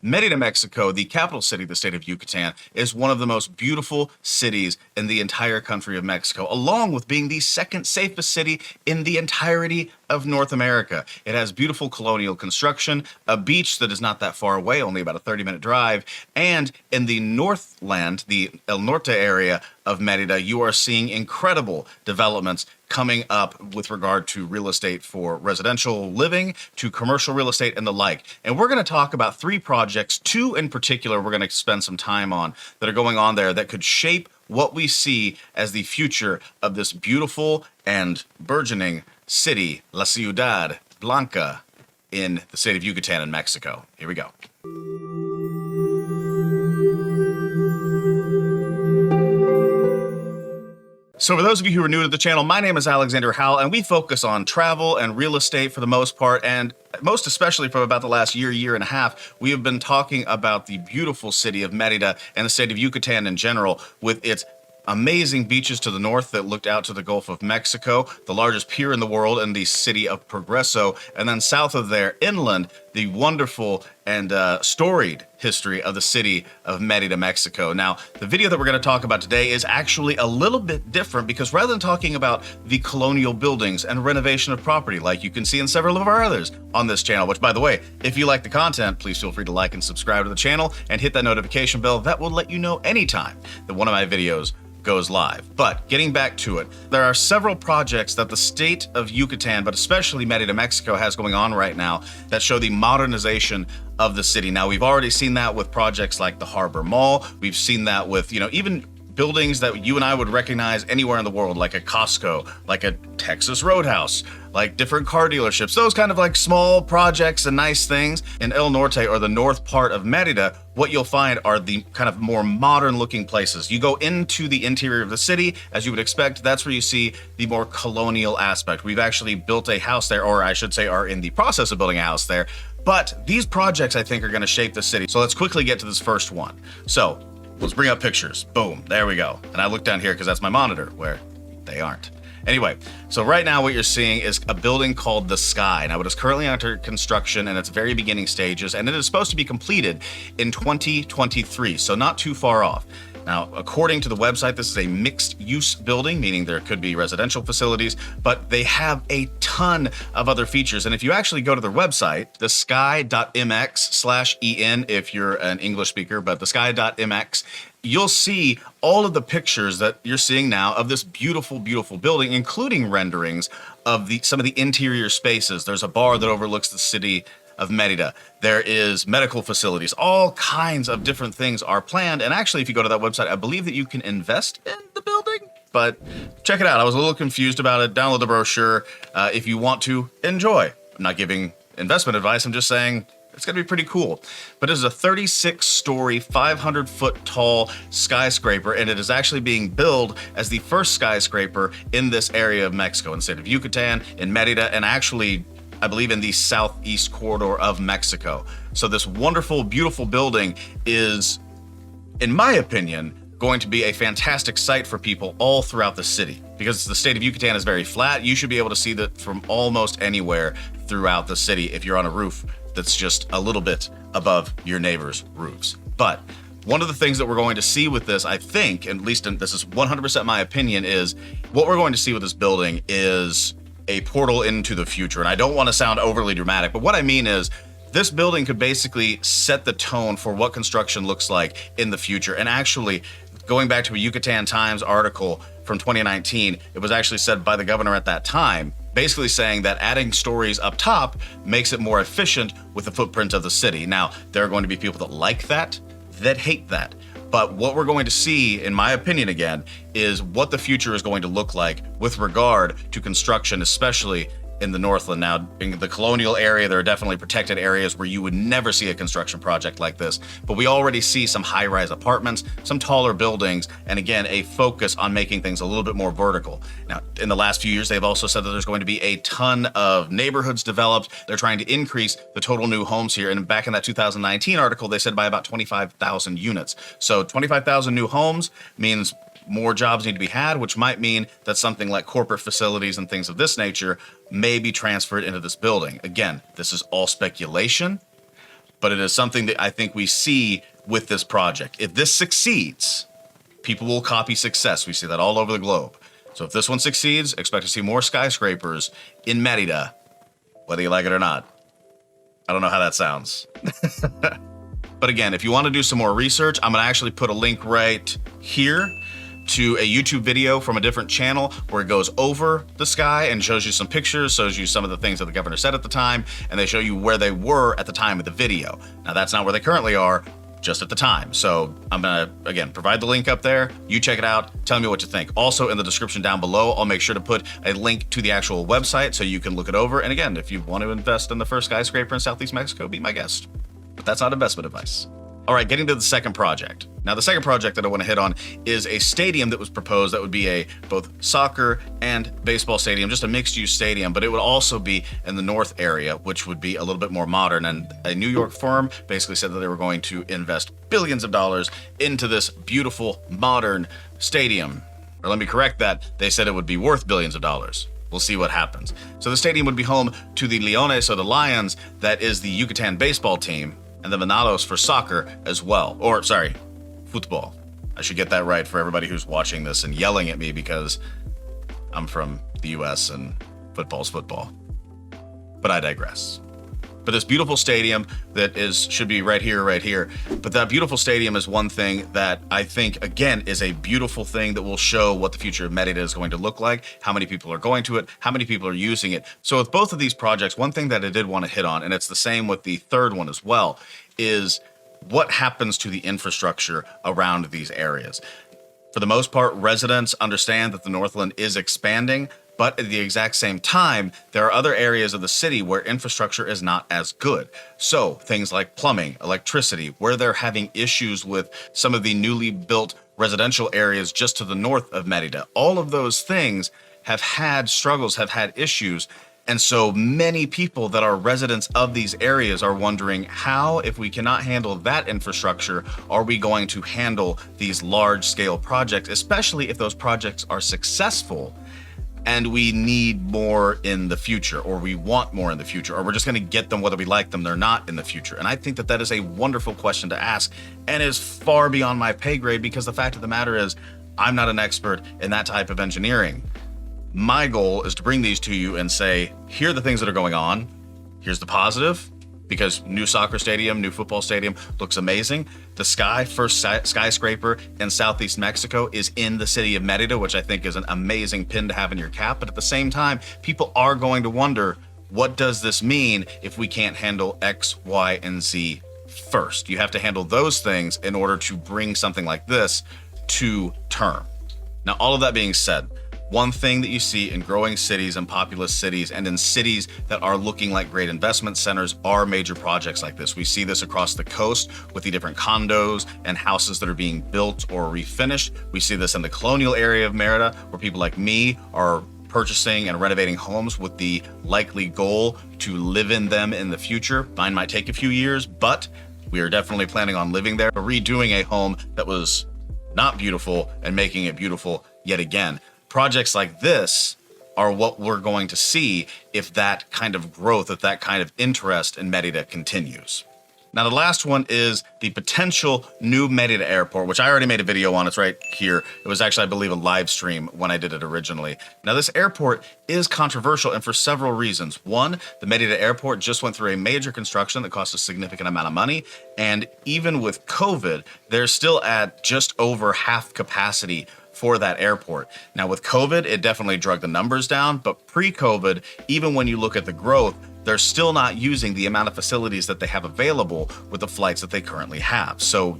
Merida, Mexico, the capital city of the state of Yucatan, is one of the most beautiful cities in the entire country of Mexico, along with being the second safest city in the entirety of North America. It has beautiful colonial construction, a beach that is not that far away, only about a 30-minute drive, and in the Northland, the El Norte area of Merida, you are seeing incredible developments coming up with regard to real estate for residential living, to commercial real estate, and the like. And we're going to talk about 3 projects, 2 in particular we're going to spend some time on, that are going on there that could shape what we see as the future of this beautiful and burgeoning city, La Ciudad Blanca, in the state of Yucatan in Mexico. Here we go. So for those of you who are new to the channel, my name is Alexander Howell, and we focus on travel and real estate for the most part, and most especially for about the last year and a half, we have been talking about the beautiful city of Merida and the state of Yucatan in general, with its amazing beaches to the north that looked out to the Gulf of Mexico, the largest pier in the world in the city of Progreso, and then south of there, inland, the wonderful and storied history of the city of Merida, Mexico. Now, the video that we're going to talk about today is actually a little bit different because rather than talking about the colonial buildings and renovation of property like you can see in several of our others on this channel, which, by the way, if you like the content, please feel free to like and subscribe to the channel and hit that notification bell. That will let you know anytime that one of my videos goes live. But getting back to it, there are several projects that the state of Yucatan, but especially Merida, Mexico, has going on right now that show the modernization of the city. Now, we've already seen that with projects like the Harbor Mall. We've seen that with, even buildings that you and I would recognize anywhere in the world, like a Costco, like a Texas Roadhouse, like different car dealerships, those kind of like small projects and nice things. In El Norte, or the north part of Merida, what you'll find are the kind of more modern looking places. You go into the interior of the city, as you would expect, that's where you see the more colonial aspect. We've actually built a house there, or I should say are in the process of building a house there. But these projects, I think, are going to shape the city. So let's quickly get to this first one. So let's bring up pictures. Boom, there we go. And I look down here because that's my monitor, where they aren't. Anyway, so right now what you're seeing is a building called The Sky. Now, it is currently under construction in its very beginning stages, and it is supposed to be completed in 2023, so not too far off. Now, according to the website, this is a mixed-use building, meaning there could be residential facilities, but they have a ton of other features. And if you actually go to their website, thesky.mx/en, if you're an English speaker, but thesky.mx, you'll see all of the pictures that you're seeing now of this beautiful, beautiful building, including renderings of some of the interior spaces. There's a bar that overlooks the city of Merida. There is medical facilities. All kinds of different things are planned. And actually, if you go to that website, I believe that you can invest in the building. But check it out. I was a little confused about it. Download the brochure if you want to enjoy. I'm not giving investment advice. I'm just saying it's going to be pretty cool. But it is a 36-story, 500-foot tall skyscraper, and it is actually being billed as the first skyscraper in this area of Mexico, in the state of Yucatan, in Merida, and actually, I believe, in the southeast corridor of Mexico. So this wonderful, beautiful building is, in my opinion, going to be a fantastic sight for people all throughout the city. Because the state of Yucatan is very flat, you should be able to see that from almost anywhere throughout the city if you're on a roof that's just a little bit above your neighbor's roofs. But one of the things that we're going to see with this, I think, at least this is 100% my opinion, is what we're going to see with this building is a portal into the future. And I don't want to sound overly dramatic, but what I mean is this building could basically set the tone for what construction looks like in the future. And actually, going back to a Yucatan Times article from 2019, it was actually said by the governor at that time, basically saying that adding stories up top makes it more efficient with the footprint of the city. Now, there are going to be people that like that hate that. But what we're going to see, in my opinion again, is what the future is going to look like with regard to construction, especially in the Northland. Now, in the colonial area, there are definitely protected areas where you would never see a construction project like this. But we already see some high-rise apartments, some taller buildings, and again, a focus on making things a little bit more vertical. Now, in the last few years, they've also said that there's going to be a ton of neighborhoods developed. They're trying to increase the total new homes here. And back in that 2019 article, they said by about 25,000 units. So 25,000 new homes means more jobs need to be had, which might mean that something like corporate facilities and things of this nature may be transferred into this building. Again, this is all speculation, but it is something that I think we see with this project. If this succeeds, people will copy success. We see that all over the globe. So if this one succeeds, expect to see more skyscrapers in Merida, whether you like it or not. I don't know how that sounds. But again, if you want to do some more research, I'm going to actually put a link right here to a YouTube video from a different channel where it goes over the sky and shows you some pictures, shows you some of the things that the governor said at the time, and they show you where they were at the time of the video. Now, that's not where they currently are, just at the time. So I'm gonna, again, provide the link up there. You check it out, tell me what you think. Also in the description down below, I'll make sure to put a link to the actual website so you can look it over. And again, if you want to invest in the first skyscraper in Southeast Mexico, be my guest. But that's not investment advice. All right, getting to the second project. Now, the second project that I want to hit on is a stadium that was proposed that would be a both soccer and baseball stadium, just a mixed-use stadium, but it would also be in the north area, which would be a little bit more modern. And a New York firm basically said that they were going to invest billions of dollars into this beautiful, modern stadium. Or let me correct that, they said it would be worth billions of dollars. We'll see what happens. So the stadium would be home to the Leones, or the Lions, that is the Yucatan baseball team, and the Venados for soccer as well. Or, sorry, futbol. I should get that right for everybody who's watching this and yelling at me because I'm from the US and football's football. But I digress. But this beautiful stadium that should be right here. But that beautiful stadium is one thing that I think, again, is a beautiful thing that will show what the future of Merida is going to look like, how many people are going to it, how many people are using it. So with both of these projects, one thing that I did want to hit on, and it's the same with the third one as well, is what happens to the infrastructure around these areas. For the most part, residents understand that the Northland is expanding, but at the exact same time, there are other areas of the city where infrastructure is not as good. So things like plumbing, electricity, where they're having issues with some of the newly built residential areas just to the north of Merida. All of those things have had struggles, have had issues. And so many people that are residents of these areas are wondering how, if we cannot handle that infrastructure, are we going to handle these large scale projects, especially if those projects are successful and we need more in the future, or we want more in the future, or we're just going to get them whether we like them or not in the future. And I think that that is a wonderful question to ask and is far beyond my pay grade, because the fact of the matter is I'm not an expert in that type of engineering. My goal is to bring these to you and say, here are the things that are going on. Here's the positive, because new soccer stadium, new football stadium looks amazing. The first skyscraper in Southeast Mexico is in the city of Merida, which I think is an amazing pin to have in your cap. But at the same time, people are going to wonder, what does this mean if we can't handle X, Y, and Z first? You have to handle those things in order to bring something like this to term. Now, all of that being said, one thing that you see in growing cities and populous cities and in cities that are looking like great investment centers are major projects like this. We see this across the coast with the different condos and houses that are being built or refinished. We see this in the colonial area of Merida, where people like me are purchasing and renovating homes with the likely goal to live in them in the future. Mine might take a few years, but we are definitely planning on living there, redoing a home that was not beautiful and making it beautiful yet again. Projects like this are what we're going to see if that kind of growth, if that kind of interest in Merida continues. Now, the last one is the potential new Merida airport, which I already made a video on. It's right here. It was actually, I believe, a live stream when I did it originally. Now, this airport is controversial, and for several reasons. One, the Merida airport just went through a major construction that cost a significant amount of money. And even with COVID, they're still at just over half capacity for that airport. Now with COVID, it definitely drug the numbers down, but pre-COVID, even when you look at the growth, they're still not using the amount of facilities that they have available with the flights that they currently have. So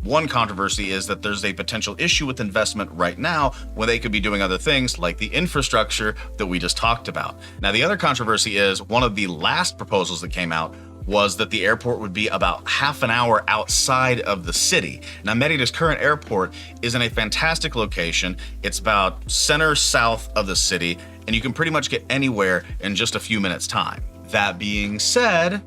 one controversy is that there's a potential issue with investment right now when they could be doing other things like the infrastructure that we just talked about. Now, the other controversy is one of the last proposals that came out was that the airport would be about half an hour outside of the city. Now, Merida's current airport is in a fantastic location. It's about center south of the city, and you can pretty much get anywhere in just a few minutes' time. That being said,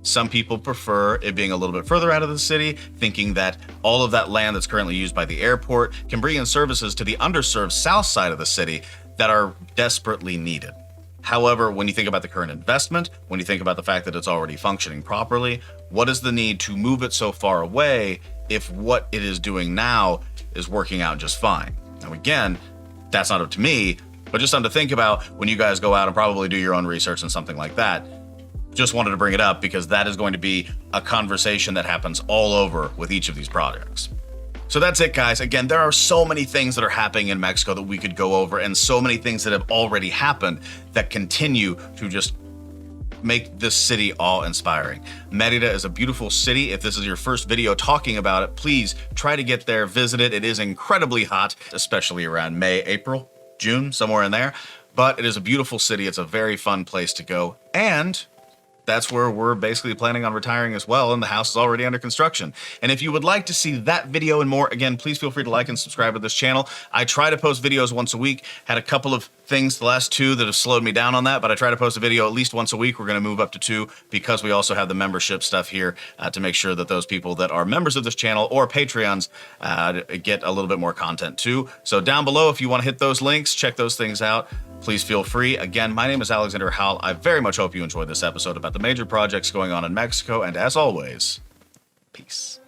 some people prefer it being a little bit further out of the city, thinking that all of that land that's currently used by the airport can bring in services to the underserved south side of the city that are desperately needed. However, when you think about the current investment, when you think about the fact that it's already functioning properly, what is the need to move it so far away if what it is doing now is working out just fine? Now, again, that's not up to me, but just something to think about when you guys go out and probably do your own research and something like that. Just wanted to bring it up because that is going to be a conversation that happens all over with each of these projects. So that's it, guys. Again, there are so many things that are happening in Mexico that we could go over, and so many things that have already happened that continue to just make this city awe-inspiring. Merida is a beautiful city. If this is your first video talking about it, please try to get there, visit it. It is incredibly hot, especially around May, April, June, somewhere in there. But it is a beautiful city. It's a very fun place to go. And that's where we're basically planning on retiring as well, and the house is already under construction. And if you would like to see that video and more, again, please feel free to like and subscribe to this channel. I try to post videos once a week. Had a couple of things, the last 2, that have slowed me down on that, but I try to post a video at least once a week. We're going to move up to 2 because we also have the membership stuff here to make sure that those people that are members of this channel or Patreons get a little bit more content too. So down below, if you want to hit those links, check those things out. Please feel free. Again, my name is Alexander Howell. I very much hope you enjoyed this episode about the major projects going on in Mexico, and as always, peace.